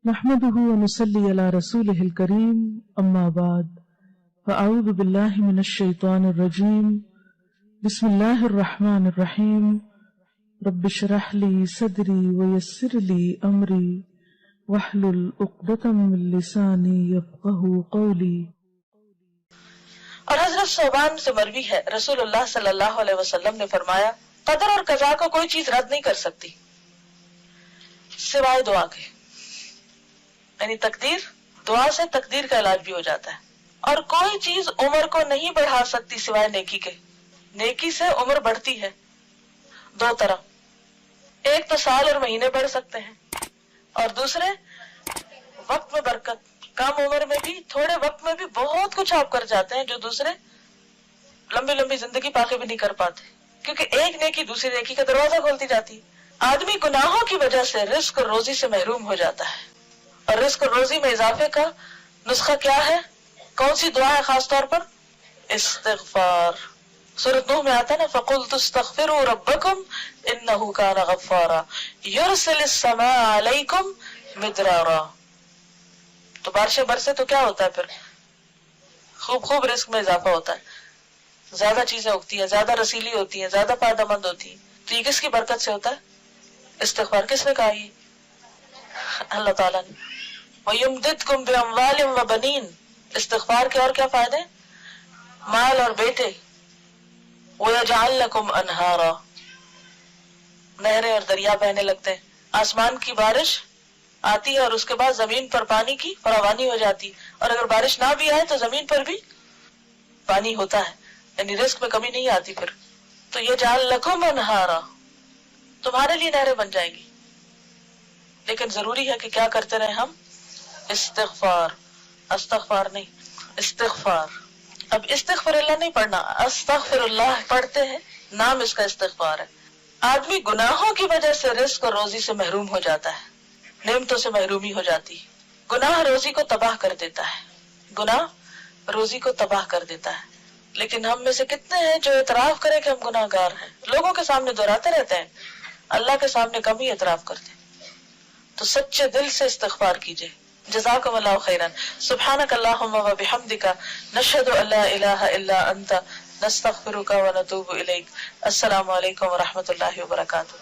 نحمده ونصلي على رسوله الكريم أما بعد فأعوذ بالله من الشيطان الرجيم بسم الله الرحمن الرحيم رب اشرح لي صدري ويسر لي أمري واحلل عقدة من لساني يفقهوا قولي۔ اور حضرت صوبان سے مروی ہے رسول اللہ صلی اللہ علیہ وسلم نے فرمایا قدر اور قضا کو کوئی چیز رد نہیں کر سکتی سوائے دعا کے، یعنی تقدیر، دعا سے تقدیر کا علاج بھی ہو جاتا ہے۔ اور کوئی چیز عمر کو نہیں بڑھا سکتی سوائے نیکی کے، نیکی سے عمر بڑھتی ہے دو طرح، ایک تو سال اور مہینے بڑھ سکتے ہیں، اور دوسرے وقت میں برکت، کم عمر میں بھی تھوڑے وقت میں بھی بہت کچھ آپ کر جاتے ہیں جو دوسرے لمبی لمبی زندگی پا کے بھی نہیں کر پاتے، کیونکہ ایک نیکی دوسری نیکی کا دروازہ کھولتی جاتی ہے۔ آدمی گناہوں کی وجہ سے رزق اور روزی سے محروم ہو جاتا ہے، اور رزق اور روزی میں اضافے کا نسخہ کیا ہے؟ کون سی دعا ہے خاص طور پر؟ استغفار۔ سورۃ نوح میں آتا ہے نا فَقُلْتُ اسْتَغْفِرُوا رَبَّكُمْ إِنَّهُ كَانَ غَفَّارًا يُرْسِلِ السَّمَاءَ عَلَيْكُمْ مِدْرَارًا۔ تو بارشیں برسے تو کیا ہوتا ہے پھر؟ خوب رزق میں اضافہ ہوتا ہے، زیادہ چیزیں اگتی ہیں، زیادہ رسیلی ہوتی ہیں، زیادہ فائدہ مند ہوتی ہیں۔ تو یہ کس کی برکت سے ہوتا ہے؟ استغفار۔ کس نے کہا یہ؟ اللہ تعالیٰ نے۔ وَيُمْدِدْكُمْ بِأَمْوَالٍ وَبَنِينَ۔ استغفار کے اور کیا فائدے؟ مال اور بیٹے۔ وَيَجْعَلْ لَكُمْ أَنْهَارًا، نہریں اور دریا بہنے لگتے ہیں۔ آسمان کی بارش آتی ہے اور اس کے بعد زمین پر پانی کی فراوانی ہو جاتی، اور اگر بارش نہ بھی آئے تو زمین پر بھی پانی ہوتا ہے، یعنی رزق میں کمی نہیں آتی پھر۔ تو يَجْعَلْ لَكُمْ أَنْهَارًا، تمہارے لیے نہریں بن جائیں گی۔ لیکن ضروری ہے کہ کیا کرتے رہیں ہم؟ استغفار، استغفار نہیں، استغفار۔ اب استغفر اللہ نہیں پڑھنا، استغفر اللہ پڑھتے ہیں، نام اس کا استغفار ہے۔ آدمی گناہوں کی وجہ سے رزق اور روزی سے محروم ہو جاتا ہے، نعمتوں سے محرومی ہو جاتی ہے۔ گناہ روزی کو تباہ کر دیتا ہے، گناہ روزی کو تباہ کر دیتا ہے۔ لیکن ہم میں سے کتنے ہیں جو اعتراف کریں کہ ہم گناہ گار ہیں؟ لوگوں کے سامنے دہراتے رہتے ہیں، اللہ کے سامنے کم ہی اعتراف کرتے ہیں۔ تو سچے دل سے استغفار کیجئے۔ جزاکم اللہ خیرا۔ سبحانک اللہم و بحمدک، نشہد ان لا الہ الا انت، نستغفرک و نتوب الیک۔ السلام علیکم و رحمۃ اللہ وبرکاتہ۔